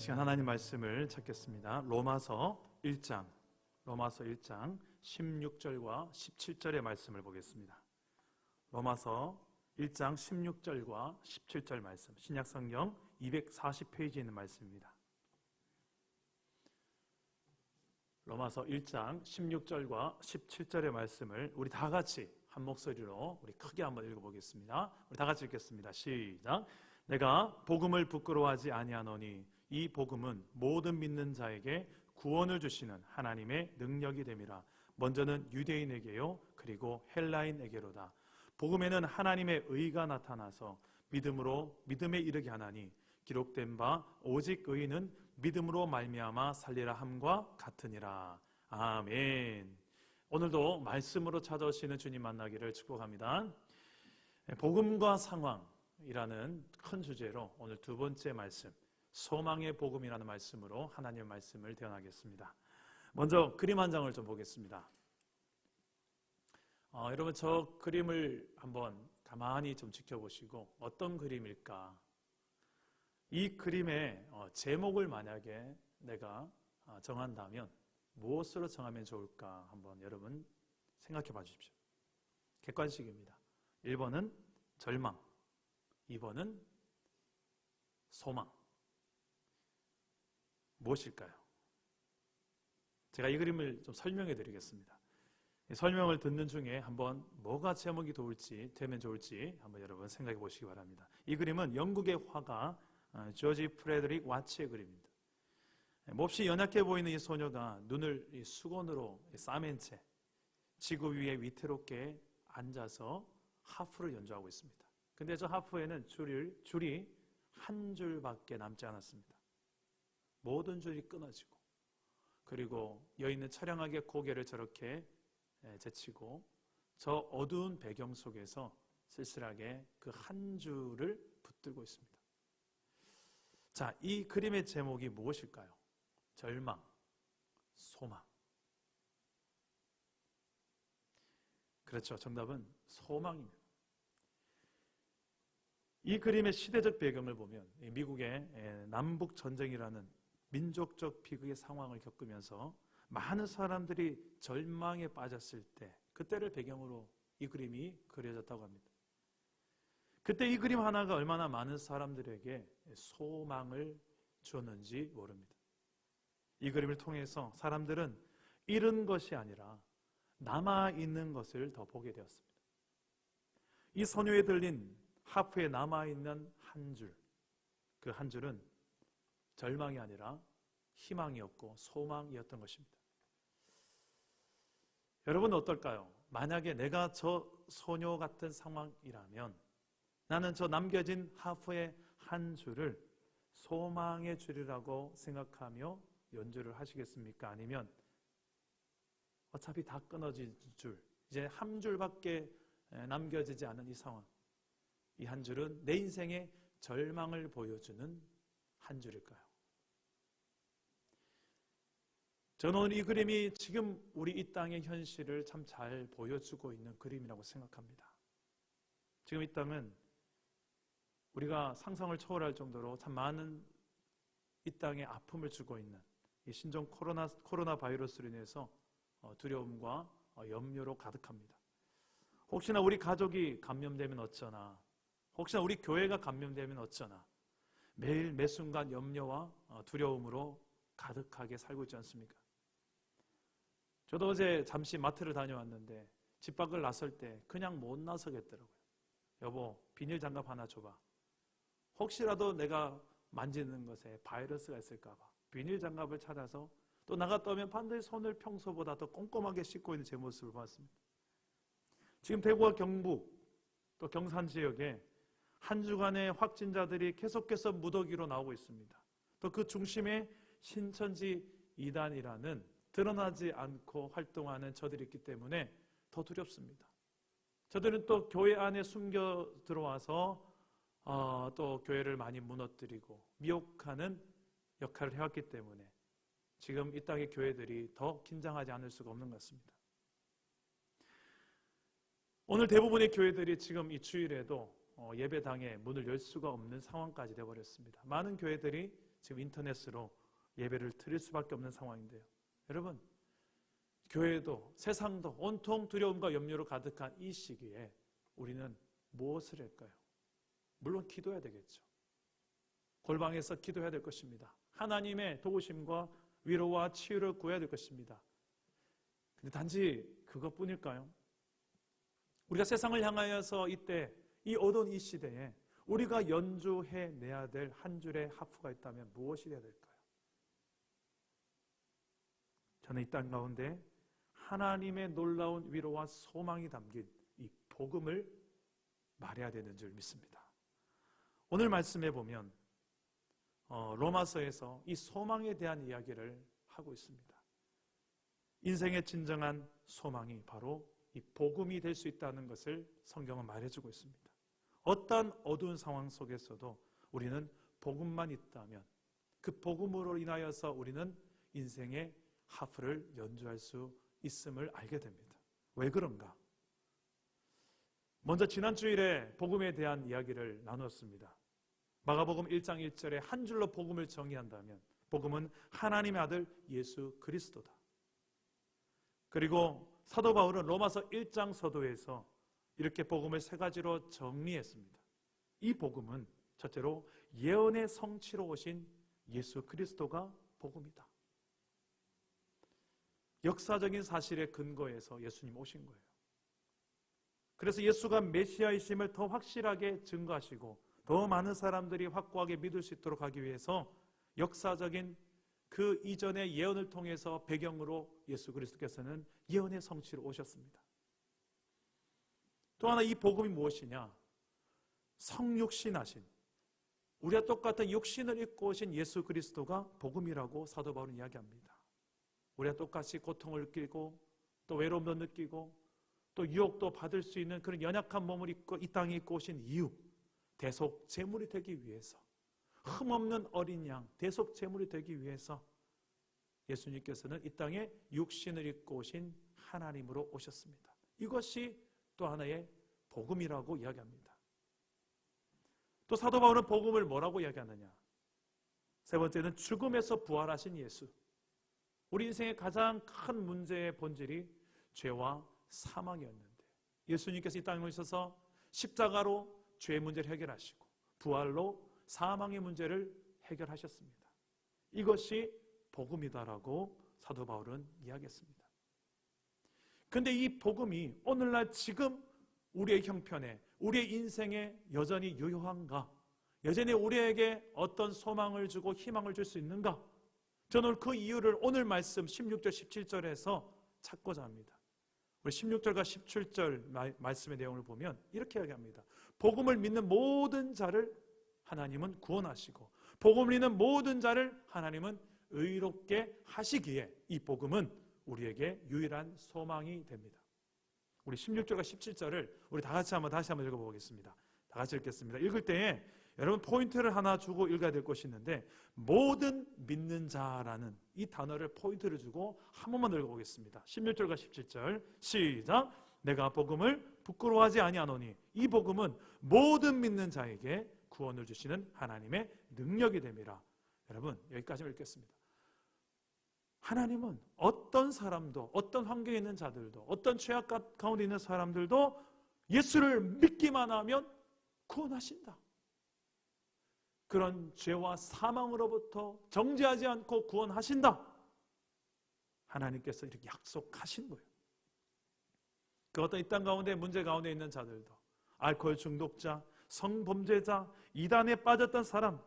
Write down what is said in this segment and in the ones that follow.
시간 하나님 말씀을 찾겠습니다. 로마서 1장 16절과 17절의 말씀을 보겠습니다. 로마서 1장 16절과 17절 말씀, 신약성경 240페이지에 있는 말씀입니다. 로마서 1장 16절과 17절의 말씀을 우리 다 같이 한 목소리로 우리 크게 한번 읽어보겠습니다. 우리 다 같이 읽겠습니다. 시작. 내가 복음을 부끄러워하지 아니하노니 이 복음은 모든 믿는 자에게 구원을 주시는 하나님의 능력이 됨이라. 먼저는 유대인에게요 그리고 헬라인에게로다. 복음에는 하나님의 의가 나타나서 믿음에 이르게 하나니 기록된 바 오직 의인은 믿음으로 말미암아 살리라 함과 같으니라. 아멘. 오늘도 말씀으로 찾아오시는 주님 만나기를 축복합니다. 복음과 상황이라는 큰 주제로 오늘 두 번째 말씀, 소망의 복음이라는 말씀으로 하나님의 말씀을 대언하겠습니다. 먼저 그림 한 장을 좀 보겠습니다. 여러분 저 그림을 한번 가만히 좀 지켜보시고 어떤 그림일까? 이 그림의 제목을 만약에 내가 정한다면 무엇으로 정하면 좋을까? 한번 여러분 생각해 봐 주십시오. 객관식입니다. 1번은 절망, 2번은 소망. 무엇일까요? 제가 이 그림을 좀 설명해 드리겠습니다. 설명을 듣는 중에 한번 뭐가 제목이 되면 좋을지 한번 여러분 생각해 보시기 바랍니다. 이 그림은 영국의 화가 조지 프레드릭 와츠의 그림입니다. 몹시 연약해 보이는 이 소녀가 눈을 수건으로 싸맨 채 지구 위에 위태롭게 앉아서 하프를 연주하고 있습니다. 근데 저 하프에는 줄이 한 줄밖에 남지 않았습니다. 모든 줄이 끊어지고, 그리고 여인은 처량하게 고개를 저렇게 제치고 저 어두운 배경 속에서 쓸쓸하게 그 한 줄을 붙들고 있습니다. 자, 이 그림의 제목이 무엇일까요? 절망, 소망. 그렇죠. 정답은 소망입니다. 이 그림의 시대적 배경을 보면 미국의 남북 전쟁이라는 민족적 비극의 상황을 겪으면서 많은 사람들이 절망에 빠졌을 때 그때를 배경으로 이 그림이 그려졌다고 합니다. 그때 이 그림 하나가 얼마나 많은 사람들에게 소망을 주었는지 모릅니다. 이 그림을 통해서 사람들은 잃은 것이 아니라 남아있는 것을 더 보게 되었습니다. 이 소녀에 들린 하프에 남아있는 한 줄, 그 한 줄은 절망이 아니라 희망이었고 소망이었던 것입니다. 여러분 어떨까요? 만약에 내가 저 소녀 같은 상황이라면 나는 저 남겨진 하프의 한 줄을 소망의 줄이라고 생각하며 연주를 하시겠습니까? 아니면 어차피 다 끊어진 줄, 이제 한 줄밖에 남겨지지 않은 이 상황, 이 한 줄은 내 인생의 절망을 보여주는 한 줄일까요? 저는 오늘 이 그림이 지금 우리 이 땅의 현실을 참 잘 보여주고 있는 그림이라고 생각합니다. 지금 이 땅은 우리가 상상을 초월할 정도로 참 많은 이 땅에 아픔을 주고 있는 이 신종 코로나 바이러스로 인해서 두려움과 염려로 가득합니다. 혹시나 우리 가족이 감염되면 어쩌나, 혹시나 우리 교회가 감염되면 어쩌나, 매일 매 순간 염려와 두려움으로 가득하게 살고 있지 않습니까? 저도 어제 잠시 마트를 다녀왔는데 집 밖을 나설 때 그냥 못 나서겠더라고요. 여보, 비닐 장갑 하나 줘봐. 혹시라도 내가 만지는 것에 바이러스가 있을까 봐 비닐 장갑을 찾아서 또 나갔다 오면 반드시 손을 평소보다 더 꼼꼼하게 씻고 있는 제 모습을 봤습니다. 지금 대구와 경북 또 경산 지역에 한 주간의 확진자들이 계속해서 무더기로 나오고 있습니다. 또 그 중심에 신천지 이단이라는 드러나지 않고 활동하는 저들이 있기 때문에 더 두렵습니다. 저들은 또 교회 안에 숨겨 들어와서 또 교회를 많이 무너뜨리고 미혹하는 역할을 해왔기 때문에 지금 이 땅의 교회들이 더 긴장하지 않을 수가 없는 것 같습니다. 오늘 대부분의 교회들이 지금 이 주일에도 예배당에 문을 열 수가 없는 상황까지 되어버렸습니다. 많은 교회들이 지금 인터넷으로 예배를 드릴 수밖에 없는 상황인데요. 여러분, 교회도 세상도 온통 두려움과 염려로 가득한 이 시기에 우리는 무엇을 할까요? 물론 기도해야 되겠죠. 골방에서 기도해야 될 것입니다. 하나님의 도우심과 위로와 치유를 구해야 될 것입니다. 근데 단지 그것뿐일까요? 우리가 세상을 향하여서 이때 이 어두운 이 시대에 우리가 연주해내야 될 한 줄의 하프가 있다면 무엇이 되어야 될까요? 저는 이 땅 가운데 하나님의 놀라운 위로와 소망이 담긴 이 복음을 말해야 되는 줄 믿습니다. 오늘 말씀해 보면 로마서에서 이 소망에 대한 이야기를 하고 있습니다. 인생의 진정한 소망이 바로 이 복음이 될 수 있다는 것을 성경은 말해주고 있습니다. 어떤 어두운 상황 속에서도 우리는 복음만 있다면 그 복음으로 인하여서 우리는 인생의 하프를 연주할 수 있음을 알게 됩니다. 왜 그런가? 먼저 지난 주일에 복음에 대한 이야기를 나누었습니다. 마가복음 1장 1절에 한 줄로 복음을 정의한다면 복음은 하나님의 아들 예수 그리스도다. 그리고 사도 바울은 로마서 1장 서도에서 이렇게 복음을 세 가지로 정리했습니다. 이 복음은 첫째로 예언의 성취로 오신 예수 그리스도가 복음이다. 역사적인 사실에 근거해서 예수님 오신 거예요. 그래서 예수가 메시아이심을 더 확실하게 증거하시고 더 많은 사람들이 확고하게 믿을 수 있도록 하기 위해서 역사적인 그 이전의 예언을 통해서 배경으로 예수 그리스도께서는 예언의 성취로 오셨습니다. 또 하나 이 복음이 무엇이냐? 성육신하신 우리와 똑같은 육신을 입고 오신 예수 그리스도가 복음이라고 사도 바울은 이야기합니다. 우리와 똑같이 고통을 느끼고 또 외로움도 느끼고 또 유혹도 받을 수 있는 그런 연약한 몸을 입고 이 땅에 입고 오신 이유, 대속 제물이 되기 위해서, 흠없는 어린 양 대속 제물이 되기 위해서 예수님께서는 이 땅에 육신을 입고 오신 하나님으로 오셨습니다. 이것이 또 하나의 복음이라고 이야기합니다. 또 사도 바울은 복음을 뭐라고 이야기하느냐? 세 번째는 죽음에서 부활하신 예수. 우리 인생의 가장 큰 문제의 본질이 죄와 사망이었는데 예수님께서 이 땅에 오셔서 십자가로 죄의 문제를 해결하시고 부활로 사망의 문제를 해결하셨습니다. 이것이 복음이다라고 사도 바울은 이야기했습니다. 그런데 이 복음이 오늘날 지금 우리의 형편에 우리의 인생에 여전히 유효한가? 여전히 우리에게 어떤 소망을 주고 희망을 줄 수 있는가? 저는 그 이유를 오늘 말씀 16절 17절에서 찾고자 합니다. 우리 16절과 17절 말씀의 내용을 보면 이렇게 이야기합니다. 복음을 믿는 모든 자를 하나님은 구원하시고 복음을 믿는 모든 자를 하나님은 의롭게 하시기에 이 복음은 우리에게 유일한 소망이 됩니다. 우리 16절과 17절을 우리 다시 한번 읽어보겠습니다. 다 같이 읽겠습니다. 읽을 때에 여러분 포인트를 하나 주고 읽어야 될 것이 있는데 모든 믿는 자라는 이 단어를 포인트를 주고 한 번만 읽어보겠습니다. 16절과 17절 시작. 내가 복음을 부끄러워하지 아니하노니 이 복음은 모든 믿는 자에게 구원을 주시는 하나님의 능력이 됨이라. 여러분 여기까지 읽겠습니다. 하나님은 어떤 사람도 어떤 환경에 있는 자들도 어떤 죄악 가운데 있는 사람들도 예수를 믿기만 하면 구원하신다. 그런 죄와 사망으로부터 정죄하지 않고 구원하신다. 하나님께서 이렇게 약속하신 거예요. 그 어떤 이 땅 가운데 문제 가운데 있는 자들도 알코올 중독자, 성범죄자, 이단에 빠졌던 사람,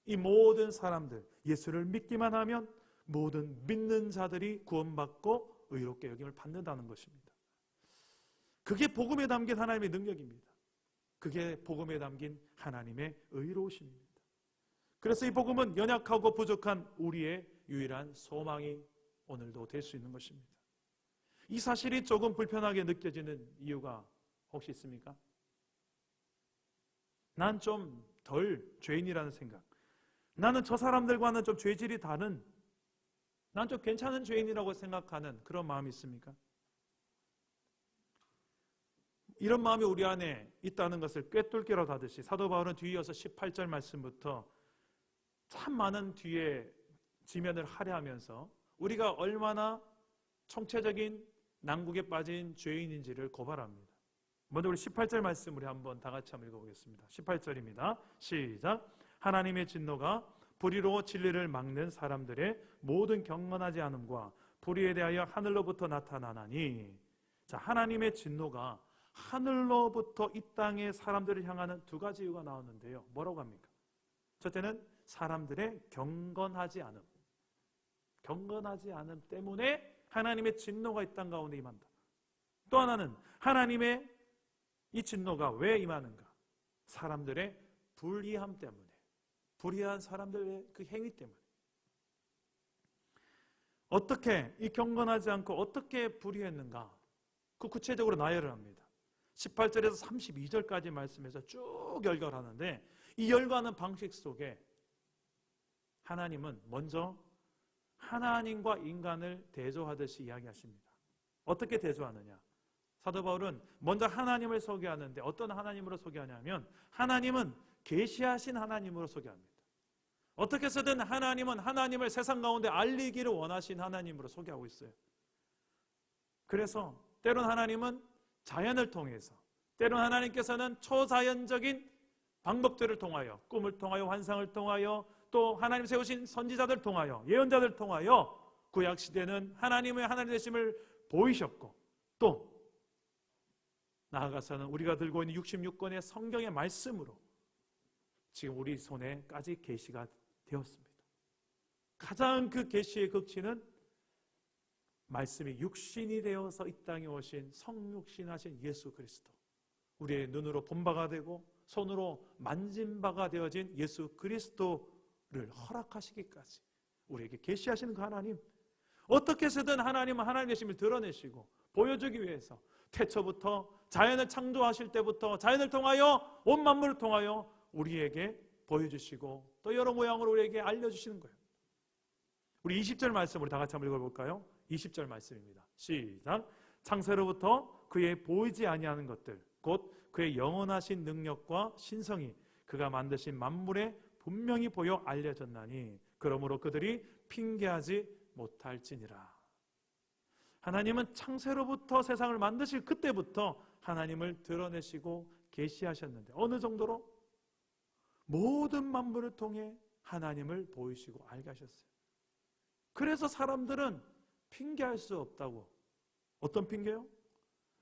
이 모든 사람들 예수를 믿기만 하면 모든 믿는 자들이 구원받고 의롭게 여김을 받는다는 것입니다. 그게 복음에 담긴 하나님의 능력입니다. 그게 복음에 담긴 하나님의 의로우심입니다. 그래서 이 복음은 연약하고 부족한 우리의 유일한 소망이 오늘도 될 수 있는 것입니다. 이 사실이 조금 불편하게 느껴지는 이유가 혹시 있습니까? 난 좀 덜 죄인이라는 생각, 나는 저 사람들과는 좀 죄질이 다른, 난 좀 괜찮은 죄인이라고 생각하는 그런 마음이 있습니까? 이런 마음이 우리 안에 있다는 것을 꿰뚫기라도 하듯이 사도 바울은 뒤이어서 18절 말씀부터 참 많은 뒤에 지면을 할애하면서 우리가 얼마나 총체적인 난국에 빠진 죄인인지를 고발합니다. 먼저 우리 18절 말씀 우리 한번 다 같이 한번 읽어보겠습니다. 18절입니다. 시작. 하나님의 진노가 불의로 진리를 막는 사람들의 모든 경건하지 않음과 불의에 대하여 하늘로부터 나타나나니. 자, 하나님의 진노가 하늘로부터 이 땅의 사람들을 향하는 두 가지 이유가 나왔는데요. 뭐라고 합니까? 첫째는 사람들의 경건하지 않음. 경건하지 않음 때문에 하나님의 진노가 이 땅 가운데 임한다. 또 하나는 하나님의 이 진노가 왜 임하는가? 사람들의 불의함 때문에, 불의한 사람들의 그 행위 때문에. 어떻게 이 경건하지 않고 어떻게 불의했는가? 그 구체적으로 나열을 합니다. 18절에서 32절까지 말씀에서 쭉 열거하는데, 이 열거하는 방식 속에 하나님은 먼저 하나님과 인간을 대조하듯이 이야기하십니다. 어떻게 대조하느냐? 사도 바울은 먼저 하나님을 소개하는데 어떤 하나님으로 소개하냐면 하나님은 계시하신 하나님으로 소개합니다. 어떻게 해서든 하나님은 하나님을 세상 가운데 알리기를 원하신 하나님으로 소개하고 있어요. 그래서 때론 하나님은 자연을 통해서, 때론 하나님께서는 초자연적인 방법들을 통하여, 꿈을 통하여, 환상을 통하여, 또 하나님 세우신 선지자들 통하여, 예언자들 통하여 구약시대는 하나님의 하나님 되심을 보이셨고, 또 나아가서는 우리가 들고 있는 66권의 성경의 말씀으로 지금 우리 손에까지 계시가 되었습니다. 가장 그 계시의 극치는 말씀이 육신이 되어서 이 땅에 오신 성육신하신 예수 그리스도, 우리의 눈으로 본 바가 되고 손으로 만진 바가 되어진 예수 그리스도를 허락하시기까지 우리에게 계시하시는 그 하나님, 어떻게 해서든 하나님은 하나님 되심을 드러내시고 보여주기 위해서 태초부터 자연을 창조하실 때부터 자연을 통하여 온 만물을 통하여 우리에게 보여주시고 또 여러 모양으로 우리에게 알려주시는 거예요. 우리 20절 말씀 우리 다 같이 한번 읽어볼까요? 20절 말씀입니다. 시작. 창세로부터 그의 보이지 아니하는 것들 곧 그의 영원하신 능력과 신성이 그가 만드신 만물에 분명히 보여 알려졌나니 그러므로 그들이 핑계하지 못할지니라. 하나님은 창세로부터 세상을 만드실 그때부터 하나님을 드러내시고 계시하셨는데 어느 정도로? 모든 만물을 통해 하나님을 보이시고 알게 하셨어요. 그래서 사람들은 핑계할 수 없다고. 어떤 핑계요?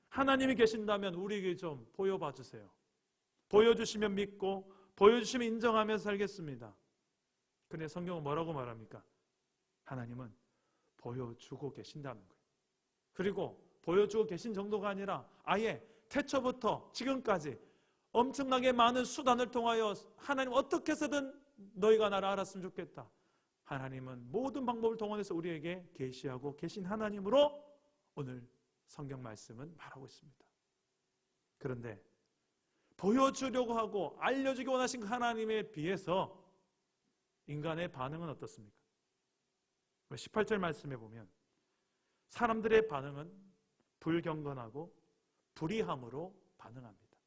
하나님이 계신다면 우리에게 좀 보여봐 주세요. 보여주시면 믿고 보여주시면 인정하면서 살겠습니다. 근데 성경은 뭐라고 말합니까? 하나님은 보여주고 계신다는 거예요. 그리고 보여주고 계신 정도가 아니라 아예 태초부터 지금까지 엄청나게 많은 수단을 통하여 하나님 어떻게 해서든 너희가 나를 알았으면 좋겠다. 하나님은 모든 방법을 동원해서 우리에게 계시하고 계신 하나님으로 오늘 성경 말씀은 말하고 있습니다. 그런데 보여주려고 하고 알려주기 원하신 그 하나님에 비해서 인간의 반응은 어떻습니까? 18절 말씀에 보면 사람들의 반응은 불경건하고 불의함으로 반응합니다.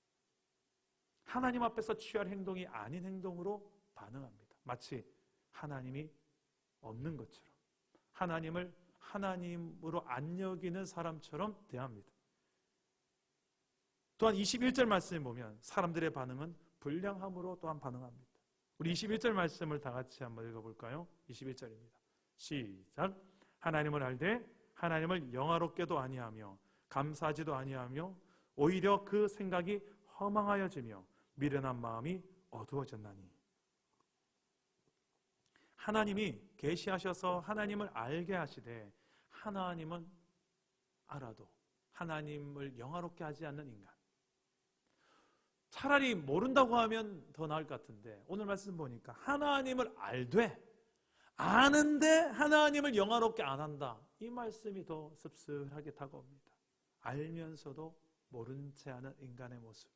하나님 앞에서 취할 행동이 아닌 행동으로 반응합니다. 마치 하나님이 없는 것처럼, 하나님을 하나님으로 안 여기는 사람처럼 대합니다. 또한 21절 말씀에 보면 사람들의 반응은 불량함으로 또한 반응합니다. 우리 21절 말씀을 다 같이 한번 읽어볼까요? 21절입니다. 시작. 하나님을 알되 하나님을 영화롭게도 아니하며 감사하지도 아니하며 오히려 그 생각이 허망하여지며 미련한 마음이 어두워졌나니. 하나님이 계시하셔서 하나님을 알게 하시되 하나님은 알아도 하나님을 영화롭게 하지 않는 인간. 차라리 모른다고 하면 더 나을 것 같은데 오늘 말씀 보니까 하나님을 알되 아는데 하나님을 영화롭게 안 한다. 이 말씀이 더 씁쓸하게 다가옵니다. 알면서도 모른 채 하는 인간의 모습,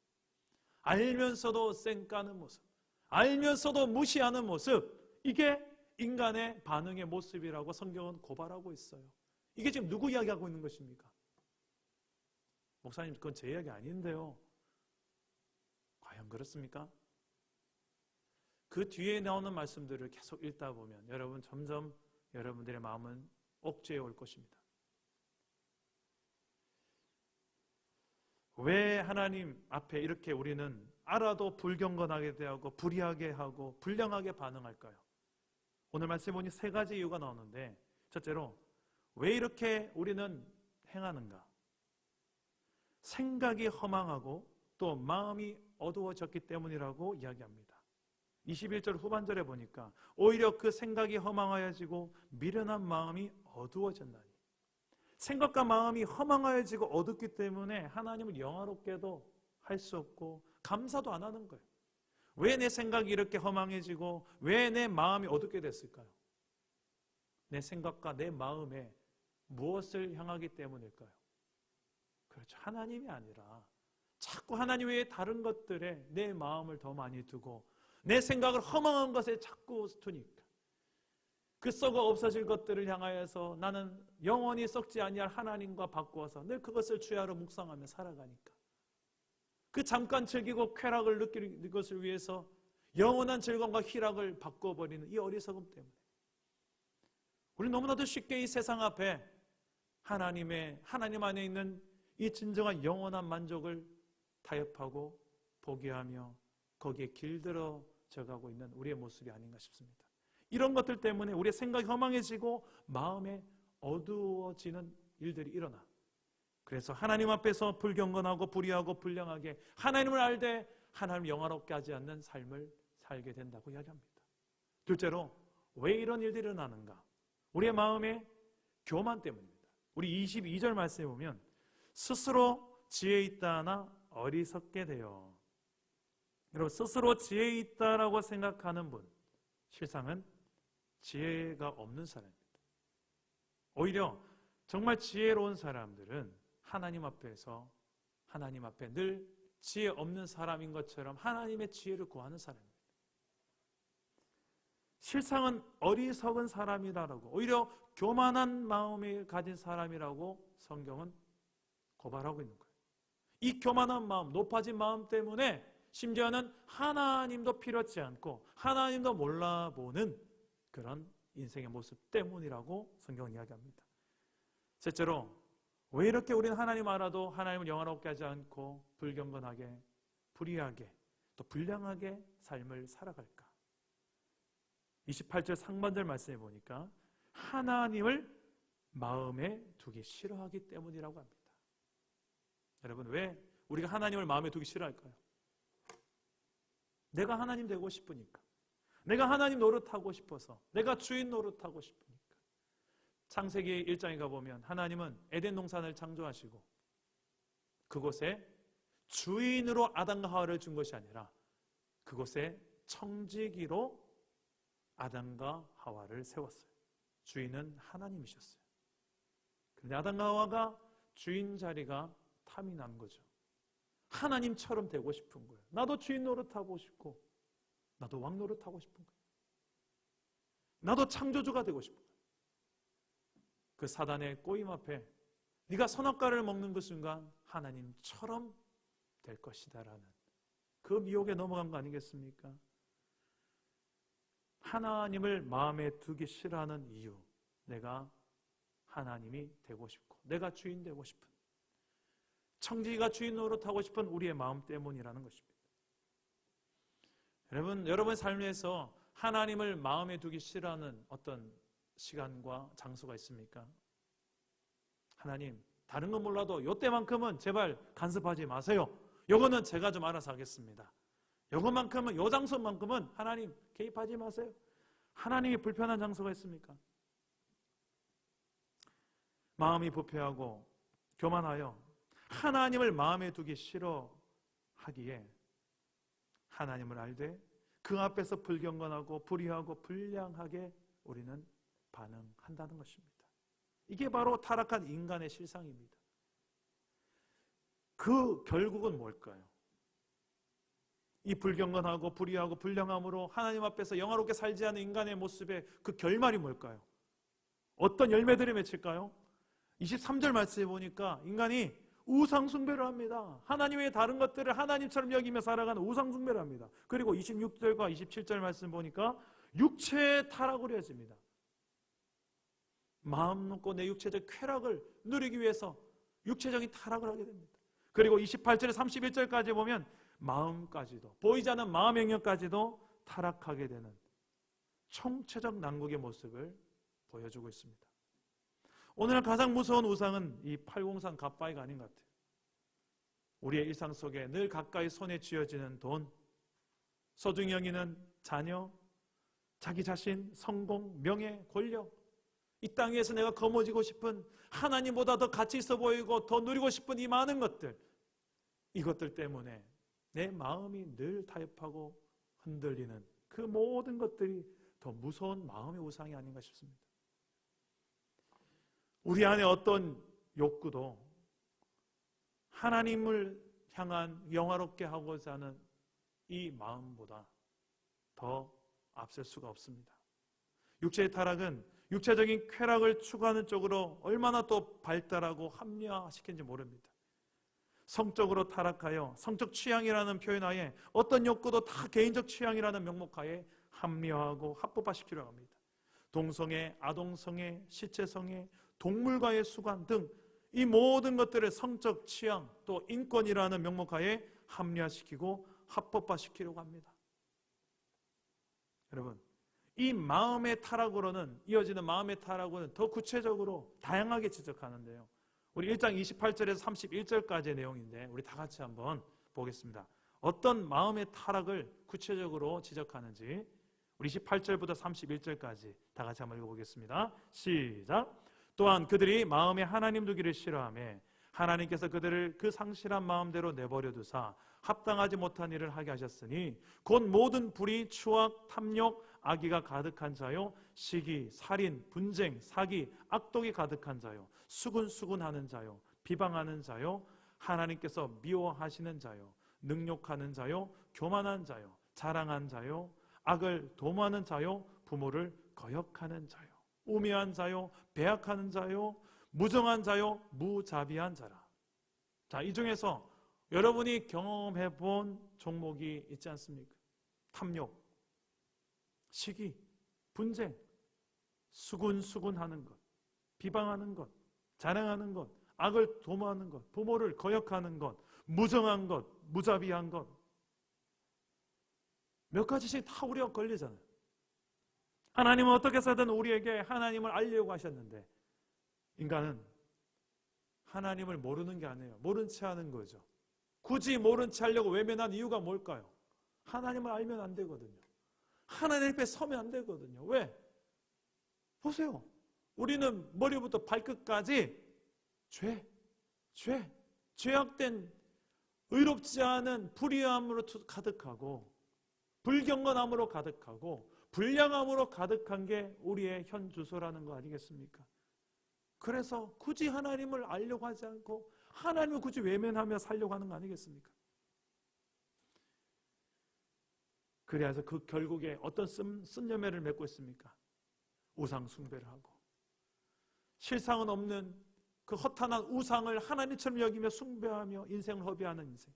알면서도 쌩까는 모습, 알면서도 무시하는 모습, 이게 인간의 반응의 모습이라고 성경은 고발하고 있어요. 이게 지금 누구 이야기하고 있는 것입니까? 목사님, 그건 제 이야기 아닌데요. 과연 그렇습니까? 그 뒤에 나오는 말씀들을 계속 읽다 보면 여러분 점점 여러분들의 마음은 옥죄해 올 것입니다. 왜 하나님 앞에 이렇게 우리는 알아도 불경건하게 대하고 불의하게 하고 불량하게 반응할까요? 오늘 말씀에 보니 세 가지 이유가 나오는데, 첫째로 왜 이렇게 우리는 행하는가? 생각이 허망하고 또 마음이 어두워졌기 때문이라고 이야기합니다. 21절 후반절에 보니까 오히려 그 생각이 허망하여지고 미련한 마음이 어두워졌나니, 생각과 마음이 허망하여지고 어둡기 때문에 하나님을 영화롭게도 할 수 없고 감사도 안 하는 거예요. 왜 내 생각이 이렇게 허망해지고 왜 내 마음이 어둡게 됐을까요? 내 생각과 내 마음에 무엇을 향하기 때문일까요? 그렇죠. 하나님이 아니라 자꾸 하나님 외에 다른 것들에 내 마음을 더 많이 두고 내 생각을 허망한 것에 자꾸 두니까, 그 썩어 없어질 것들을 향하여서 나는 영원히 썩지 아니할 하나님과 바꾸어서 늘 그것을 주야로 묵상하며 살아가니까, 그 잠깐 즐기고 쾌락을 느끼는 것을 위해서 영원한 즐거움과 희락을 바꿔버리는 이 어리석음 때문에 우리 너무나도 쉽게 이 세상 앞에 하나님 안에 있는 이 진정한 영원한 만족을 타협하고 포기하며 거기에 길들어져 가고 있는 우리의 모습이 아닌가 싶습니다. 이런 것들 때문에 우리의 생각이 허망해지고 마음에 어두워지는 일들이 일어나, 그래서 하나님 앞에서 불경건하고 불의하고 불량하게 하나님을 알되 하나님을 영화롭게 하지 않는 삶을 살게 된다고 이야기합니다. 둘째로 왜 이런 일들이 일어나는가? 우리의 마음의 교만 때문입니다. 우리 22절 말씀에 보면 스스로 지혜 있다나 어리석게 되어, 여러분 스스로 지혜 있다라고 생각하는 분, 실상은 지혜가 없는 사람입니다. 오히려 정말 지혜로운 사람들은 하나님 앞에 늘 지혜 없는 사람인 것처럼 하나님의 지혜를 구하는 사람입니다. 실상은 어리석은 사람이라고, 오히려 교만한 마음을 가진 사람이라고 성경은 고발하고 있는 거예요. 이 교만한 마음, 높아진 마음 때문에 심지어는 하나님도 필요치 않고 하나님도 몰라보는 그런 인생의 모습 때문이라고 성경은 이야기합니다. 셋째로 왜 이렇게 우리는 하나님 알아도 하나님을 영화롭게 하지 않고 불경건하게, 불의하게, 또 불량하게 삶을 살아갈까? 28절 상반절 말씀해 보니까 하나님을 마음에 두기 싫어하기 때문이라고 합니다. 여러분, 왜 우리가 하나님을 마음에 두기 싫어할까요? 내가 하나님 되고 싶으니까, 내가 하나님 노릇하고 싶어서, 내가 주인 노릇하고 싶으니까. 창세기 1장에 가보면 하나님은 에덴 동산을 창조하시고 그곳에 주인으로 아담과 하와를 준 것이 아니라 그곳에 청지기로 아담과 하와를 세웠어요. 주인은 하나님이셨어요. 그런데 아담과 하와가 주인 자리가 탐이 난 거죠. 하나님처럼 되고 싶은 거예요. 나도 주인 노릇하고 싶고 나도 왕 노릇하고 싶은 거예요. 나도 창조주가 되고 싶은 거예요. 그 사단의 꼬임 앞에 네가 선악과를 먹는 그 순간 하나님처럼 될 것이다라는 그 미혹에 넘어간 거 아니겠습니까? 하나님을 마음에 두기 싫어하는 이유, 내가 하나님이 되고 싶고 내가 주인 되고 싶은, 청지기가 주인 노릇하고 싶은 우리의 마음 때문이라는 것입니다. 여러분 삶에서 하나님을 마음에 두기 싫어하는 어떤 시간과 장소가 있습니까? 하나님, 다른 건 몰라도 요때만큼은 제발 간섭하지 마세요. 요거는 제가 좀 알아서 하겠습니다. 요것만큼은, 요 장소만큼은 하나님 개입하지 마세요. 하나님이 불편한 장소가 있습니까? 마음이 부패하고 교만하여 하나님을 마음에 두기 싫어하기에 하나님을 알되 그 앞에서 불경건하고 불의하고 불량하게 우리는 반응한다는 것입니다. 이게 바로 타락한 인간의 실상입니다. 그 결국은 뭘까요? 이 불경건하고 불의하고 불량함으로 하나님 앞에서 영화롭게 살지 않은 인간의 모습의 그 결말이 뭘까요? 어떤 열매들이 맺힐까요? 23절 말씀해 보니까 인간이 우상 숭배를 합니다. 하나님 외에 다른 것들을 하나님처럼 여기며 살아가는 우상 숭배를 합니다. 그리고 26절과 27절 말씀 보니까 육체의 타락으로 이어집니다. 마음 놓고 내 육체적 쾌락을 누리기 위해서 육체적인 타락을 하게 됩니다. 그리고 28절에 31절까지 보면 마음까지도, 보이지 않는 마음의 영역까지도 타락하게 되는 총체적 난국의 모습을 보여주고 있습니다. 오늘 가장 무서운 우상은 이 803 갓바위가 아닌 것 같아요. 우리의 일상 속에 늘 가까이 손에 쥐어지는 돈, 소중히 여기는 자녀, 자기 자신, 성공, 명예, 권력, 이 땅에서 내가 거머쥐고 싶은, 하나님보다 더 가치 있어 보이고 더 누리고 싶은 이 많은 것들, 이것들 때문에 내 마음이 늘 타협하고 흔들리는 그 모든 것들이 더 무서운 마음의 우상이 아닌가 싶습니다. 우리 안에 어떤 욕구도 하나님을 향한 영화롭게 하고자 하는 이 마음보다 더 앞설 수가 없습니다. 육체의 타락은 육체적인 쾌락을 추구하는 쪽으로 얼마나 또 발달하고 합리화시킨지 모릅니다. 성적으로 타락하여 성적 취향이라는 표현하에 어떤 욕구도 다 개인적 취향이라는 명목하에 합리화하고 합법화시키려고 합니다. 동성애, 아동성애, 시체성애, 동물과의 수관 등 이 모든 것들을 성적 취향 또 인권이라는 명목하에 합리화시키고 합법화시키려고 합니다. 여러분, 이 마음의 타락으로는, 이어지는 마음의 타락으로는 더 구체적으로 다양하게 지적하는데요. 우리 1장 28절에서 31절까지의 내용인데 우리 다 같이 한번 보겠습니다. 어떤 마음의 타락을 구체적으로 지적하는지 우리 28절부터 31절까지 다 같이 한번 읽어보겠습니다. 시작. 또한 그들이 마음에 하나님 두기를 싫어하며 하나님께서 그들을 그 상실한 마음대로 내버려 두사 합당하지 못한 일을 하게 하셨으니 곧 모든 불의, 추악, 탐욕, 악의가 가득한 자요, 시기, 살인, 분쟁, 사기, 악독이 가득한 자요, 수군수군하는 자요, 비방하는 자요, 하나님께서 미워하시는 자요, 능욕하는 자요, 교만한 자요, 자랑한 자요, 악을 도모하는 자요, 부모를 거역하는 자요, 우매한 자요, 배악하는 자요, 무정한 자요, 무자비한 자라. 자, 이 중에서 여러분이 경험해 본 종목이 있지 않습니까? 탐욕, 시기, 분쟁, 수군수군하는 것, 비방하는 것, 자랑하는 것, 악을 도모하는 것, 부모를 거역하는 것, 무정한 것, 무자비한 것. 몇 가지씩 다 우리가 걸리잖아요. 하나님은 어떻게 해서든 우리에게 하나님을 알려고 하셨는데 인간은 하나님을 모르는 게 아니에요. 모른 채 하는 거죠. 굳이 모른 채 하려고 외면한 이유가 뭘까요? 하나님을 알면 안 되거든요. 하나님 앞에 서면 안 되거든요. 왜? 보세요. 우리는 머리부터 발끝까지 죄악된 의롭지 않은 불의함으로 가득하고 불경건함으로 가득하고 불량함으로 가득한 게 우리의 현 주소라는 거 아니겠습니까? 그래서 굳이 하나님을 알려고 하지 않고 하나님을 굳이 외면하며 살려고 하는 거 아니겠습니까? 그래서 그 결국에 어떤 쓴여매를 맺고 있습니까? 우상 숭배를 하고 실상은 없는 그 허탄한 우상을 하나님처럼 여기며 숭배하며 인생을 허비하는 인생.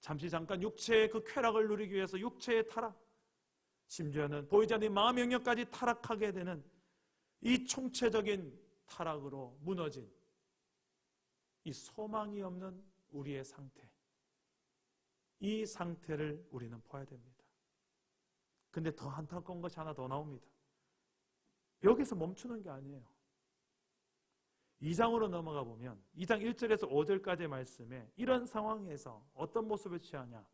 잠시 잠깐 육체의 그 쾌락을 누리기 위해서 육체의 타락, 심지어는 보이지 않는 마음의 영역까지 타락하게 되는 이 총체적인 타락으로 무너진 이 소망이 없는 우리의 상태, 이 상태를 우리는 봐야 됩니다. 근데 더 안타까운 것이 하나 더 나옵니다. 여기서 멈추는 게 아니에요. 2장으로 넘어가 보면 2장 1절에서 5절까지의 말씀에 이런 상황에서 어떤 모습을 취하냐,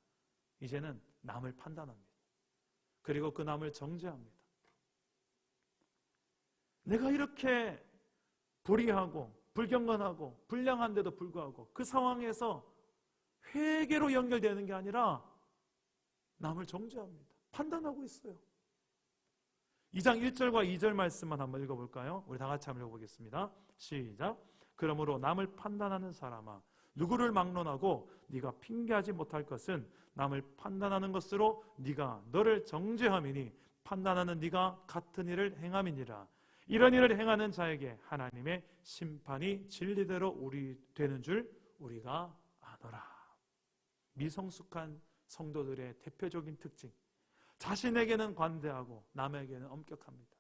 이제는 남을 판단합니다. 그리고 그 남을 정죄합니다. 내가 이렇게 불의하고 불경건하고 불량한데도 불구하고 그 상황에서 회개로 연결되는 게 아니라 남을 정죄합니다. 판단하고 있어요. 2장 1절과 2절 말씀만 한번 읽어볼까요? 우리 다 같이 한번 읽어보겠습니다. 시작. 그러므로 남을 판단하는 사람아, 누구를 막론하고 네가 핑계하지 못할 것은 남을 판단하는 것으로 네가 너를 정죄함이니 판단하는 네가 같은 일을 행함이니라. 이런 일을 행하는 자에게 하나님의 심판이 진리대로 되는 줄 우리가 아노라. 미성숙한 성도들의 대표적인 특징. 자신에게는 관대하고 남에게는 엄격합니다.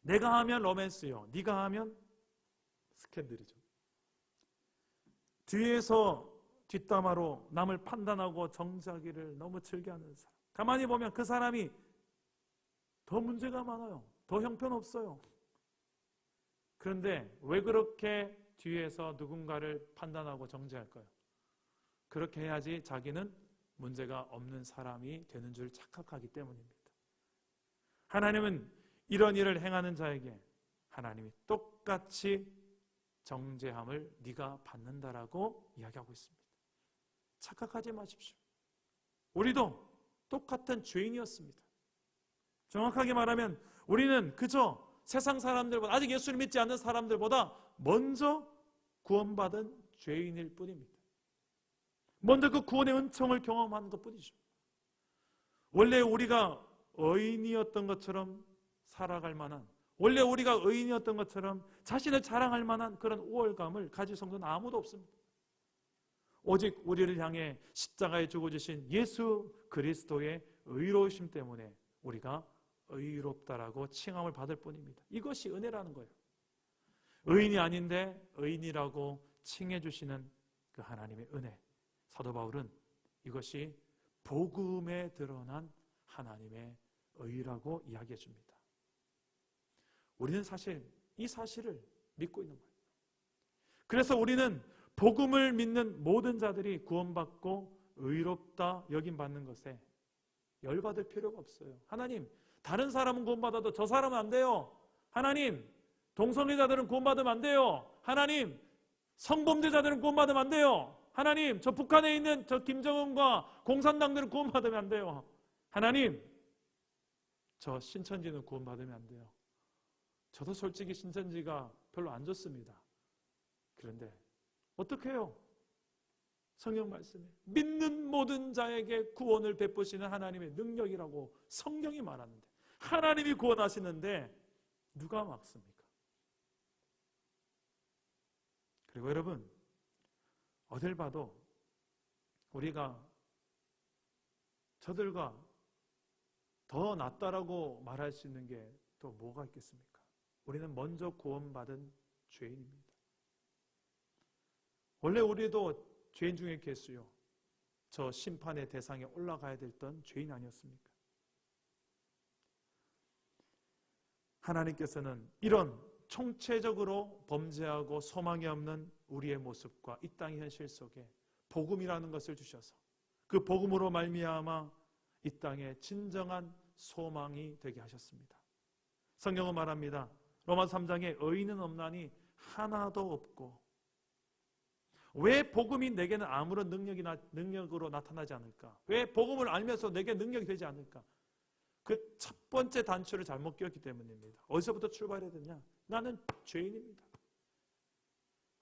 내가 하면 로맨스요, 네가 하면 스캔들이죠. 뒤에서 뒷담화로 남을 판단하고 정죄하기를 너무 즐겨하는 사람. 가만히 보면 그 사람이 더 문제가 많아요. 더 형편없어요. 그런데 왜 그렇게 뒤에서 누군가를 판단하고 정죄할까요? 그렇게 해야지 자기는 문제가 없는 사람이 되는 줄 착각하기 때문입니다. 하나님은 이런 일을 행하는 자에게 하나님이 똑같이 정죄함을 네가 받는다라고 이야기하고 있습니다. 착각하지 마십시오. 우리도 똑같은 죄인이었습니다. 정확하게 말하면 우리는 그저 세상 사람들보다, 아직 예수를 믿지 않는 사람들보다 먼저 구원받은 죄인일 뿐입니다. 먼저 그 구원의 은총을 경험하는 것뿐이죠. 원래 우리가 의인이었던 것처럼 살아갈 만한, 원래 우리가 의인이었던 것처럼 자신을 자랑할 만한 그런 우월감을 가질 성도는 아무도 없습니다. 오직 우리를 향해 십자가에 죽어주신 예수 그리스도의 의로우심 때문에 우리가 의롭다라고 칭함을 받을 뿐입니다. 이것이 은혜라는 거예요. 의인이 아닌데 의인이라고 칭해 주시는 그 하나님의 은혜. 사도 바울은 이것이 복음에 드러난 하나님의 의라고 이야기해 줍니다. 우리는 사실 이 사실을 믿고 있는 거예요. 그래서 우리는 복음을 믿는 모든 자들이 구원받고 의롭다 여김받는 것에 열받을 필요가 없어요. 하나님, 다른 사람은 구원받아도 저 사람은 안 돼요. 하나님, 동성애자들은 구원받으면 안 돼요. 하나님, 성범죄자들은 구원받으면 안 돼요. 하나님, 저 북한에 있는 저 김정은과 공산당들은 구원받으면 안 돼요. 하나님, 저 신천지는 구원받으면 안 돼요. 저도 솔직히 신천지가 별로 안 좋습니다. 그런데 어떻게 해요? 성경 말씀에 믿는 모든 자에게 구원을 베푸시는 하나님의 능력이라고 성경이 말하는데, 하나님이 구원하시는데 누가 막습니까? 그리고 여러분, 어딜 봐도 우리가 저들과 더 낫다라고 말할 수 있는 게 또 뭐가 있겠습니까? 우리는 먼저 구원받은 죄인입니다. 원래 우리도 죄인 중에 개수요, 저 심판의 대상에 올라가야 됐던 죄인 아니었습니까? 하나님께서는 이런 총체적으로 범죄하고 소망이 없는 우리의 모습과 이 땅의 현실 속에 복음이라는 것을 주셔서 그 복음으로 말미암아 이 땅에 진정한 소망이 되게 하셨습니다. 성경은 말합니다. 로마서 3장에 의인은 없나니 하나도 없고. 왜 복음이 내게는 아무런 능력으로 나타나지 않을까? 왜 복음을 알면서 내게 능력이 되지 않을까? 그 첫 번째 단추를 잘못 끼웠기 때문입니다. 어디서부터 출발해야 되냐? 나는 죄인입니다.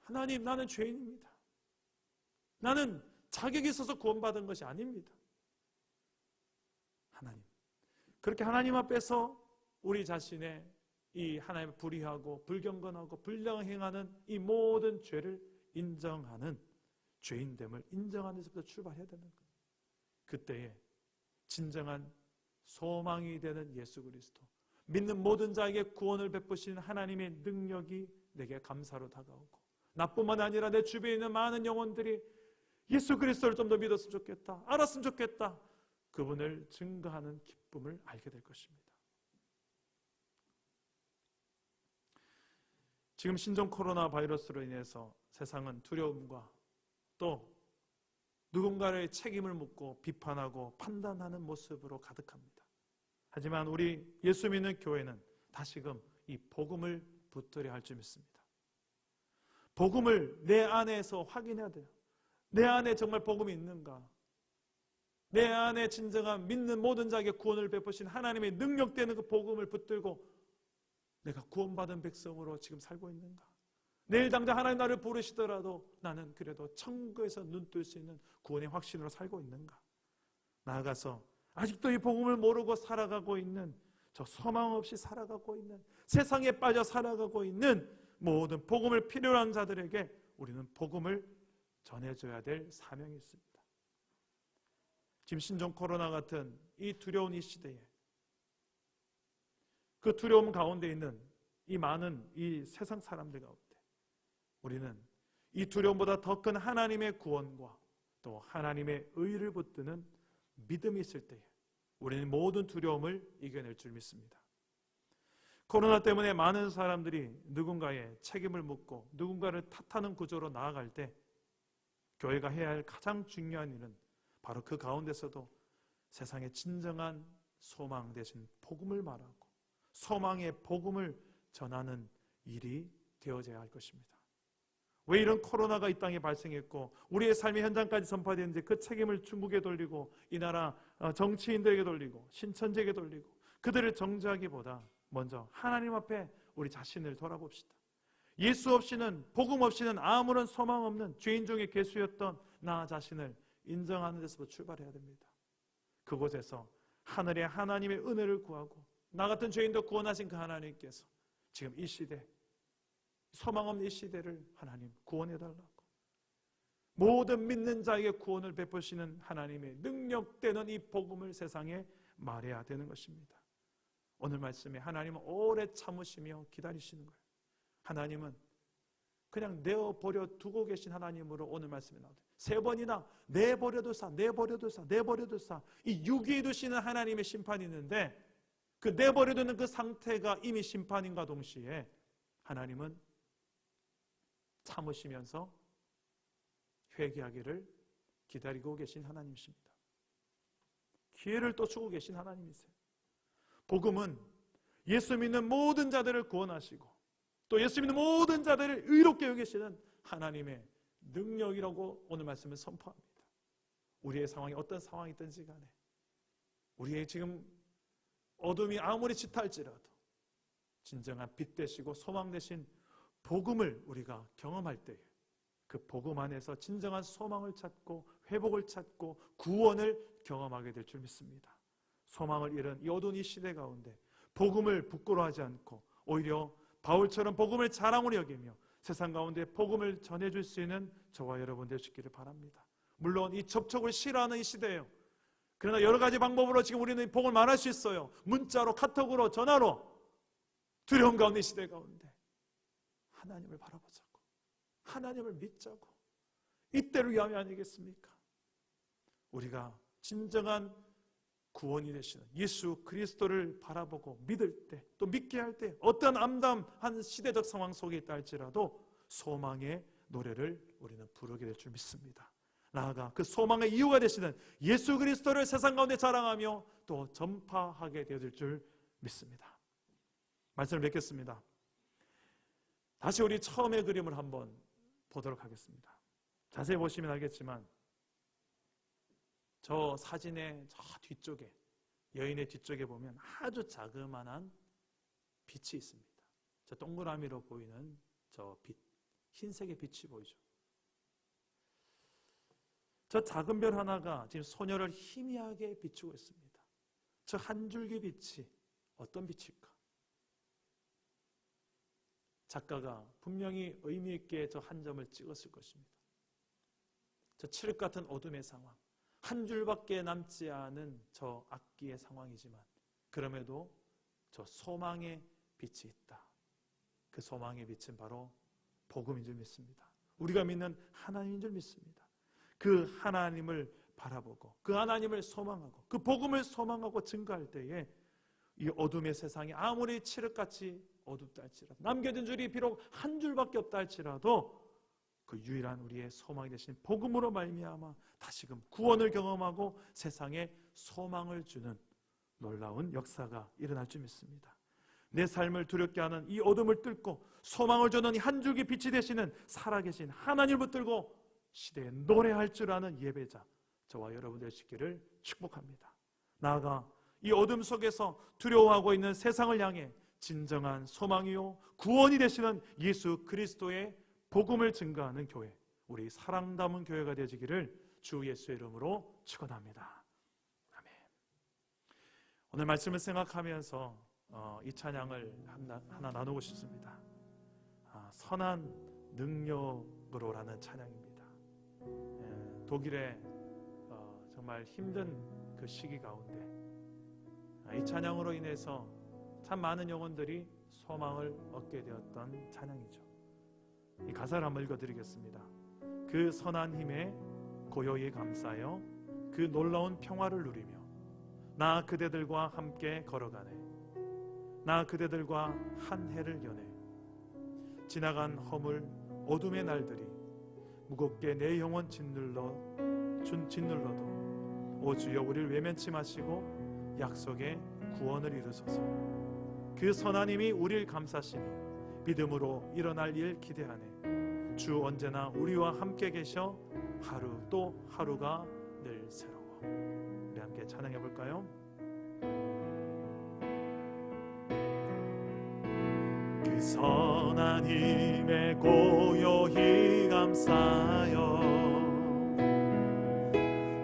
하나님, 나는 죄인입니다. 나는 자격이 있어서 구원받은 것이 아닙니다. 하나님, 그렇게 하나님 앞에서 우리 자신의 이 하나님을 불의하고 불경건하고 불량행하는 이 모든 죄를 인정하는 죄인됨을 인정하는 데서부터 출발해야 되는 거예요. 그때에 진정한 소망이 되는 예수 그리스도, 믿는 모든 자에게 구원을 베푸시는 하나님의 능력이 내게 감사로 다가오고, 나뿐만 아니라 내 주변에 있는 많은 영혼들이 예수 그리스도를 좀 더 믿었으면 좋겠다, 알았으면 좋겠다, 그분을 증거하는 기쁨을 알게 될 것입니다. 지금 신종 코로나 바이러스로 인해서 세상은 두려움과 또 누군가의 책임을 묻고 비판하고 판단하는 모습으로 가득합니다. 하지만 우리 예수 믿는 교회는 다시금 이 복음을 붙들어야 할 줄 믿습니다. 복음을 내 안에서 확인해야 돼요. 내 안에 정말 복음이 있는가? 내 안에 진정한 믿는 모든 자에게 구원을 베푸신 하나님의 능력되는 그 복음을 붙들고 내가 구원받은 백성으로 지금 살고 있는가? 내일 당장 하나님 나를 부르시더라도 나는 그래도 천국에서 눈뜰 수 있는 구원의 확신으로 살고 있는가? 나아가서 아직도 이 복음을 모르고 살아가고 있는, 저 소망 없이 살아가고 있는, 세상에 빠져 살아가고 있는 모든 복음을 필요로 한 자들에게 우리는 복음을 전해줘야 될 사명이 있습니다. 지금 신종 코로나 같은 이 두려운 이 시대에 그 두려움 가운데 있는 이 많은 이 세상 사람들 가운데 우리는 이 두려움보다 더 큰 하나님의 구원과 또 하나님의 의를 붙드는 믿음이 있을 때에 우리는 모든 두려움을 이겨낼 줄 믿습니다. 코로나 때문에 많은 사람들이 누군가의 책임을 묻고 누군가를 탓하는 구조로 나아갈 때 교회가 해야 할 가장 중요한 일은 바로 그 가운데서도 세상의 진정한 소망 대신 복음을 말하고 소망의 복음을 전하는 일이 되어져야 할 것입니다. 왜 이런 코로나가 이 땅에 발생했고 우리의 삶의 현장까지 전파되는지 그 책임을 중국에 돌리고 이 나라 정치인들에게 돌리고 신천지에게 돌리고 그들을 정죄하기보다 먼저 하나님 앞에 우리 자신을 돌아봅시다. 예수 없이는 복음 없이는 아무런 소망 없는 죄인 중에 괴수였던 나 자신을 인정하는 데서부터 출발해야 됩니다. 그곳에서 하늘의 하나님의 은혜를 구하고 나 같은 죄인도 구원하신 그 하나님께서 지금 이 시대 소망 없는 이 시대를 하나님 구원해달라고 모든 믿는 자에게 구원을 베푸시는 하나님의 능력되는 이 복음을 세상에 말해야 되는 것입니다. 오늘 말씀에 하나님은 오래 참으시며 기다리시는 거예요. 하나님은 그냥 내어버려 두고 계신 하나님으로 오늘 말씀에 나오죠. 3번이나 내버려두사 내버려두사 내버려두사 이 유기에 두시는 하나님의 심판이 있는데 그 내버려두는 그 상태가 이미 심판인과 동시에 하나님은 참으시면서 회개하기를 기다리고 계신 하나님이십니다. 기회를 또 주고 계신 하나님이세요. 복음은 예수 믿는 모든 자들을 구원하시고 또 예수 믿는 모든 자들을 의롭게 여기시는 하나님의 능력이라고 오늘 말씀을 선포합니다. 우리의 상황이 어떤 상황이 있든지 간에 우리의 지금 어둠이 아무리 짙을지라도 진정한 빛 되시고 소망 되신 복음을 우리가 경험할 때에 그 복음 안에서 진정한 소망을 찾고 회복을 찾고 구원을 경험하게 될 줄 믿습니다. 소망을 잃은 이 어두운 이 시대 가운데 복음을 부끄러워하지 않고 오히려 바울처럼 복음을 자랑으로 여기며 세상 가운데 복음을 전해줄 수 있는 저와 여러분 되시기를 바랍니다. 물론 이 접촉을 싫어하는 이 시대예요. 그러나 여러 가지 방법으로 지금 우리는 복음을 말할 수 있어요. 문자로, 카톡으로, 전화로. 두려운 가운데 이 시대 가운데 하나님을 바라보자고 하나님을 믿자고 이때를 위함이 아니겠습니까? 우리가 진정한 구원이 되시는 예수 그리스도를 바라보고 믿을 때 또 믿게 할 때 어떤 암담한 시대적 상황 속에 있다 할지라도 소망의 노래를 우리는 부르게 될 줄 믿습니다. 나아가 그 소망의 이유가 되시는 예수 그리스도를 세상 가운데 자랑하며 또 전파하게 되어질 줄 믿습니다. 말씀을 맺겠습니다. 다시 우리 처음의 그림을 한번 보도록 하겠습니다. 자세히 보시면 알겠지만 저 사진의 저 뒤쪽에 여인의 뒤쪽에 보면 아주 자그마한 빛이 있습니다. 저 동그라미로 보이는 저 빛, 흰색의 빛이 보이죠. 저 작은 별 하나가 지금 소녀를 희미하게 비추고 있습니다. 저 한 줄기 빛이 어떤 빛일까? 작가가 분명히 의미 있게 저 한 점을 찍었을 것입니다. 저 칠흑 같은 어둠의 상황, 한 줄밖에 남지 않은 저 악기의 상황이지만 그럼에도 저 소망의 빛이 있다. 그 소망의 빛은 바로 복음인 줄 믿습니다. 우리가 믿는 하나님인 줄 믿습니다. 그 하나님을 바라보고 그 하나님을 소망하고 그 복음을 소망하고 증거할 때에 이 어둠의 세상이 아무리 칠흑같이 어둡다 할지라도 남겨진 줄이 비록 한 줄밖에 없다 할지라도 그 유일한 우리의 소망이 되신 복음으로 말미암아 다시금 구원을 경험하고 세상에 소망을 주는 놀라운 역사가 일어날 줄 믿습니다. 내 삶을 두렵게 하는 이 어둠을 뚫고 소망을 주는 이 한 줄기 빛이 되시는 살아계신 하나님을 붙들고 시대에 노래할 줄 아는 예배자 저와 여러분 되시기를 축복합니다. 나아가 이 어둠 속에서 두려워하고 있는 세상을 향해 진정한 소망이요 구원이 되시는 예수 그리스도의 복음을 증거하는 교회, 우리 사랑 담은 교회가 되시기를 주 예수의 이름으로 축원합니다. 아멘. 오늘 말씀을 생각하면서 이 찬양을 하나 나누고 싶습니다. 선한 능력으로라는 찬양입니다. 독일의 정말 힘든 그 시기 가운데 이 찬양으로 인해서 참 많은 영혼들이 소망을 얻게 되었던 찬양이죠. 이 가사를 한번 읽어드리겠습니다. 그 선한 힘에 고요히 감싸여 그 놀라운 평화를 누리며 나 그대들과 함께 걸어가네. 나 그대들과 한 해를 여네. 지나간 허물 어둠의 날들이 무겁게 내 영혼 짓눌러도 오 주여 우리를 외면치 마시고 약속의 구원을 이루소서. 그 선한 힘이 우리를 감싸시니 믿음으로 일어날 일 기대하네. 주 언제나 우리와 함께 계셔 하루 또 하루가 늘 새로워. 우리 함께 찬양해 볼까요? 그 선한 힘에 고요히 감싸여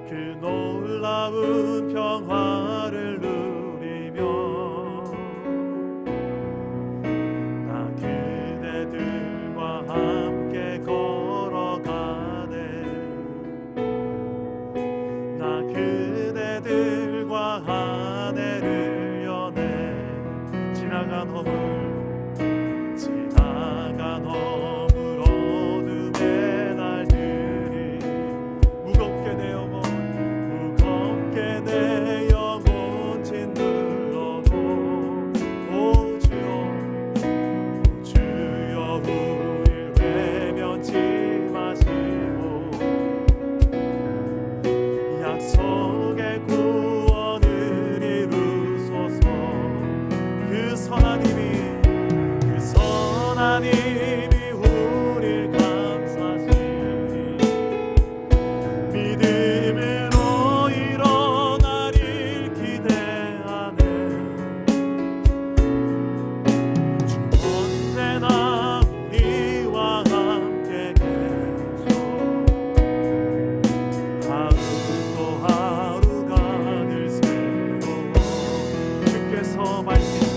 그 놀라운 평화를 누리며 나 그대들과 함께 걸어가네. 나 그대들과 한 해를 여네. 지나간 허물 어둠의 날들이 무겁게 내 영혼 짓눌러도 오 주여 우릴 외면치 마시고 약속의 구원을 이루소서. 그 선한 힘이 우릴 감싸시니 믿음으로 일어나릴 기대하네. 주 언제나 우리와 함께 계셔 하루도 하루가 늘 새로워. 주께서 밝히신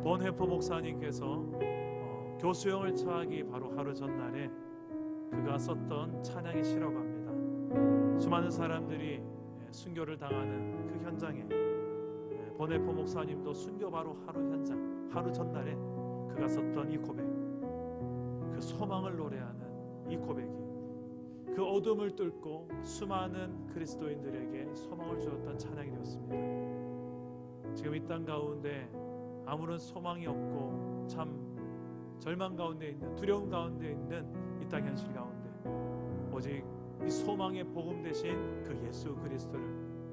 본회포 목사님께서 교수형을 처하기 바로 하루 전날에 그가 썼던 찬양이 시라고 합니다. 수많은 사람들이 순교를 당하는 그 현장에 본회포 목사님도 순교 바로 하루 전날에 그가 썼던 이 고백, 그 소망을 노래하는 이 고백이 그 어둠을 뚫고 수많은 그리스도인들에게 소망을 주었던 찬양이 되었습니다. 지금 이 땅 가운데 아무런 소망이 없고 참 절망 가운데 있는, 두려움 가운데 있는 이 땅 현실 가운데 오직 이 소망의 복음 대신 그 예수 그리스도를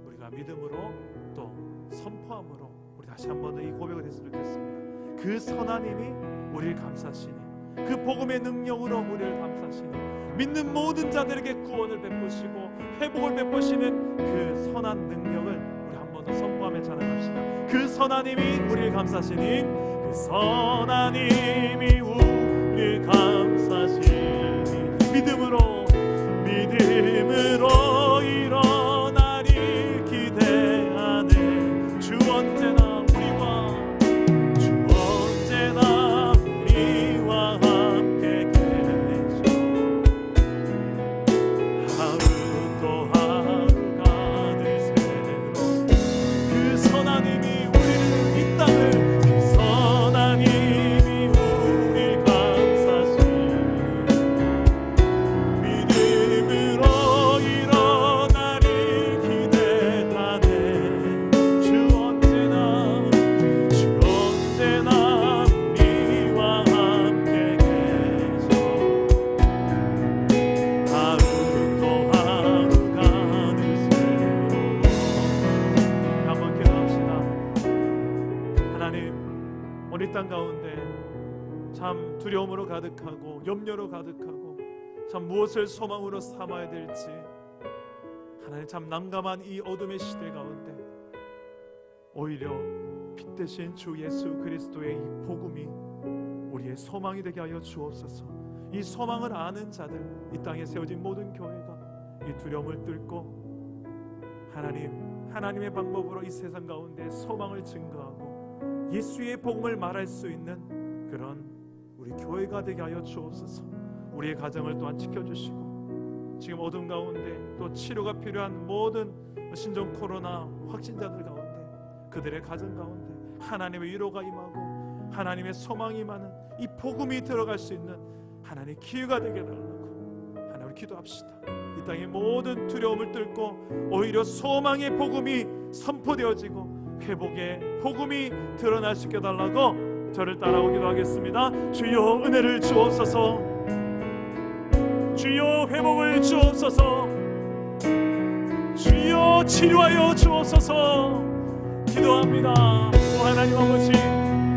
우리가 믿음으로 또 선포함으로 우리 다시 한 번 더 이 고백을 했으면 좋겠습니다. 그 선한 힘이 우리를 감싸시니, 그 복음의 능력으로 우리를 감싸시니, 믿는 모든 자들에게 구원을 베푸시고 회복을 베푸시는 그 선한 능력을 우리 한 번 더 선포하며 찬양합시다. 그 선한 힘이 우리를 감싸시니, 그 선한 힘이 우리를 감싸시니, 믿음으로 일어나리 기대하네. 주 언제나 우리와 함께 계셔. 하루 또 하루가 늘 새로 그 선한 힘이 우리를 이 땅을, 그 선한 힘이 우리를 감싸시니, 믿음으로 일어나리 기대하네. 주 언제나 우리와 함께 계셔. 하루 또 하루가 늘 새로워. 한번 기도합시다. 하나님, 오늘 이 땅 가운데 참 두려움으로 가득하고 염려로 가득하고 참 무엇을 소망으로 삼아야 될지, 하나님 참 난감한 이 어둠의 시대 가운데 오히려 빛 대신 주 예수 그리스도의 이 복음이 우리의 소망이 되게 하여 주옵소서. 이 소망을 아는 자들, 이 땅에 세워진 모든 교회가 이 두려움을 뚫고 하나님의 방법으로 이 세상 가운데 소망을 증거하고 예수의 복음을 말할 수 있는 그런 우리 교회가 되게 하여 주옵소서. 우리의 가정을 또한 지켜주시고, 지금 어둠 가운데 또 치료가 필요한 모든 신종 코로나 확진자들 가운데, 그들의 가정 가운데 하나님의 위로가 임하고 하나님의 소망이 임하는 이 복음이 들어갈 수 있는 하나님의 기회가 되게 해달라고 하나님 기도합시다. 이 땅의 모든 두려움을 뚫고 오히려 소망의 복음이 선포되어지고 회복의 복음이 드러날 수 있게 해달라고 저를 따라오기도 하겠습니다. 주여 은혜를 주옵소서. 주여 회복을 주옵소서. 주여 치료하여 주옵소서. 기도합니다. 오 하나님 아버지,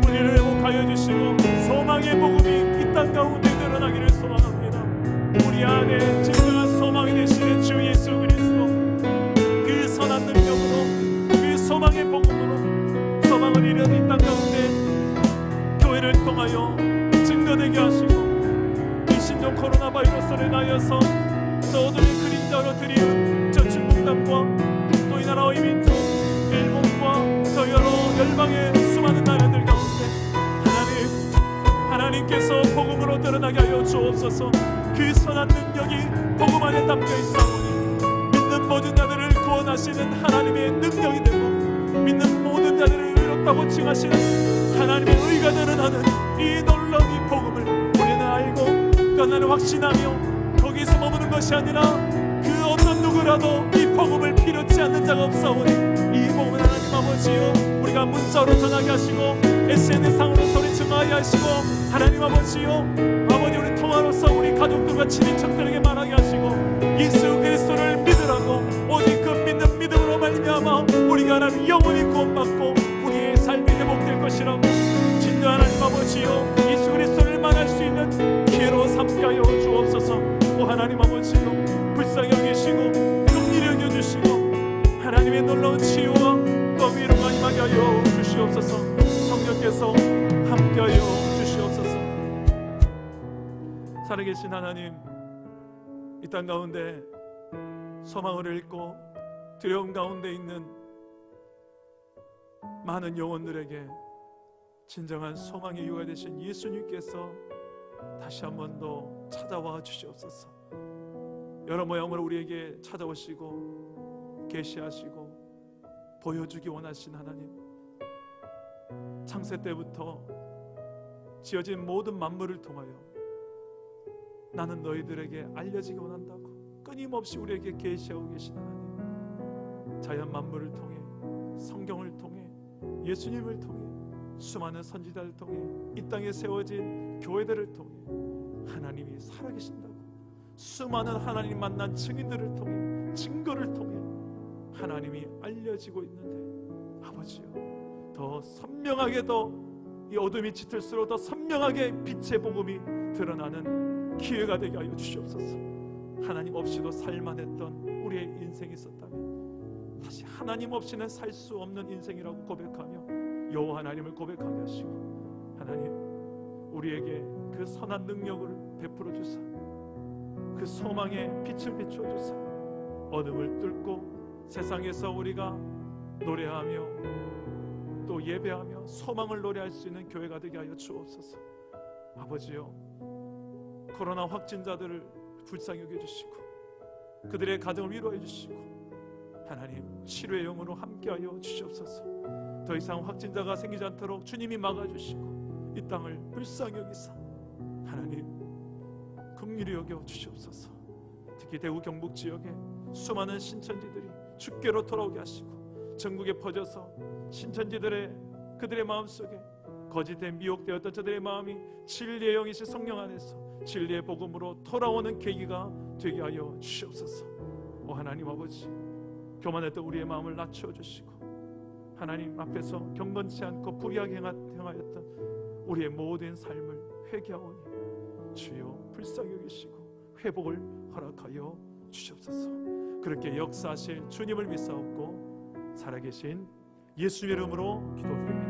우리를 회복하여 주시고 소망의 복음이 이 땅 가운데 드러나기를 소망합니다. 우리 안에 진정한 소망이 되시는 주 예수 그리스도, 그 선한 능력으로, 그 소망의 복음으로 소망을 이루는 이 땅 가운데 교회를 통하여 증거되게 하시고, 이 신종 코로나 바이러스를 인하여서 또 어둠의 그림자로 드리운 저 중국 땅과 또 이 나라의 민족 일본과 저 여러 열방의 수많은 나라들 가운데 하나님께서 복음으로 드러나게 하여 주옵소서. 그 선한 능력이 복음 안에 담겨 있사오니 믿는 모든 자들을 구원하시는 하나님의 능력이 되고, 믿는 모든 자들을 의롭다고 칭하시는 하나님의 의가 드러나는 이 놀라운 이 복음을 우리는 알고 또 나는 확신하며, 거기서 머무는 것이 아니라 그 어떤 누구라도 이 복음을 필요치 않는 자가 없사오니 이 복음은 하나님 아버지요, 우리가 문자로 전하게 하시고 SNS상으로 소리 증하게 하시고, 하나님 아버지요, 아버지 우리 통화로서 우리 가족들과 친인척들에게 말하게 하시고, 예수 그리스도를 믿으라고, 오직 그 믿는 믿음으로 말미암아 우리가 하나님 영원히 구원받고 우리의 삶이 회복될 것이라고 진노 하나님 아버지요, 예수 그리스도를 말할 수 있는 기회로 삼게 하여 주옵소서. 오 하나님 아버지요, 불쌍히 여기시고 긍휼히 여겨주시고 하나님의 놀라운 치유와 또 위로가 임하게 하여 주시옵소서. 성령께서 함께하여 주시옵소서. 살아계신 하나님, 이 땅 가운데 소망을 잃고 두려움 가운데 있는 많은 영혼들에게 진정한 소망의 이유가 되신 예수님께서 다시 한 번 더 찾아와 주시옵소서. 여러 모양으로 우리에게 찾아오시고 계시하시고 보여주기 원하신 하나님, 창세 때부터 지어진 모든 만물을 통하여 나는 너희들에게 알려지기 원한다고 끊임없이 우리에게 계시하고 계신 하나님, 자연 만물을 통해, 성경을 통해, 예수님을 통해, 수많은 선지자를 통해, 이 땅에 세워진 교회들을 통해 하나님이 살아계신다고, 수많은 하나님 만난 증인들을 통해, 증거를 통해 하나님이 알려지고 있는데 아버지요, 더 선명하게, 더 이 어둠이 짙을수록 더 선명하게 빛의 복음이 드러나는 기회가 되게 하여 주시옵소서. 하나님 없이도 살만했던 우리의 인생이 있었다면 다시 하나님 없이는 살 수 없는 인생이라고 고백하며 여호와 하나님을 고백하게 하시고, 하나님 우리에게 그 선한 능력을 베풀어 주사 그 소망의 빛을 비춰 주사 어둠을 뚫고 세상에서 우리가 노래하며 또 예배하며 소망을 노래할 수 있는 교회가 되게 하여 주옵소서. 아버지요, 코로나 확진자들을 불쌍히 여겨주시고 그들의 가정을 위로해 주시고 하나님 치료의 영으로 함께하여 주시옵소서. 더 이상 확진자가 생기지 않도록 주님이 막아주시고 이 땅을 불쌍히 여기사 하나님 긍휼히 여겨 주시옵소서. 특히 대구 경북 지역에 수많은 신천지들이 주께로 돌아오게 하시고 전국에 퍼져서 신천지들의 그들의 마음속에 거짓된 미혹되었던 저들의 마음이 진리의 영이신 성령 안에서 진리의 복음으로 돌아오는 계기가 되게 하여 주시옵소서. 오 하나님 아버지, 교만했던 우리의 마음을 낮춰 주시고 하나님 앞에서 경건치 않고 불의하게 행하였던 우리의 모든 삶을 회개하오니 주여 불쌍히 여기시고 회복을 허락하여 주시옵소서. 그렇게 역사하실 주님을 믿사옵고 살아계신 예수의 이름으로 기도드립니다.